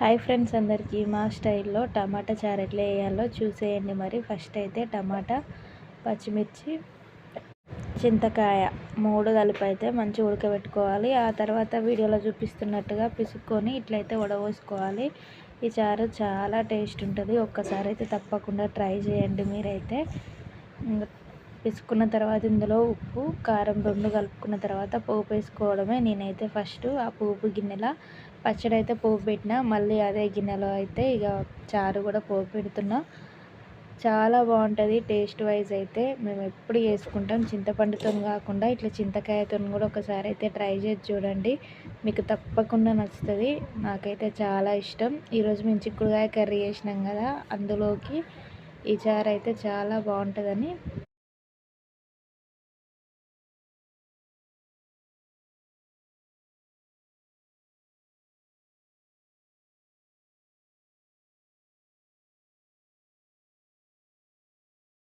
Hi friends, అందరికీ మా స్టైల్లో టమాటా చారు ఎట్లా వేయాలో చూసేయండి. మరి ఫస్ట్ అయితే టమాటా, పచ్చిమిర్చి, చింతకాయ 3 కలిపి అయితే మంచిగా ఉడకబెట్టుకోవాలి. ఆ తర్వాత వీడియోలో చూపిస్తున్నట్టుగా పిసుక్కొని ఇట్లయితే వడపోసుకోవాలి. ఈ చారు చాలా టేస్ట్ ఉంటుంది. ఒక్కసారి అయితే తప్పకుండా ట్రై చేయండి మీరైతే. పిసుక్కున్న తర్వాత ఇందులో ఉప్పు, కారం 2 కలుపుకున్న తర్వాత పోపు వేసుకోవడమే. నేనైతే ఫస్ట్ ఆ పోపు గిన్నెలో పచ్చడి అయితే పోపు పెట్టిన, మళ్ళీ అదే గిన్నెలో అయితే ఇక చారు కూడా పోపు పెడుతున్నా. చాలా బాగుంటుంది టేస్ట్ వైజ్ అయితే. మేము ఎప్పుడు చేసుకుంటాం చింతపండుతో కాకుండా ఇట్లా చింతకాయతో కూడా ఒకసారి అయితే ట్రై చేసి చూడండి, మీకు తప్పకుండా నచ్చుతుంది. నాకైతే చాలా ఇష్టం. ఈరోజు మేము చిక్కుడుకాయ కర్రీ చేసినాం కదా, అందులోకి ఈ చారు అయితే చాలా బాగుంటుందని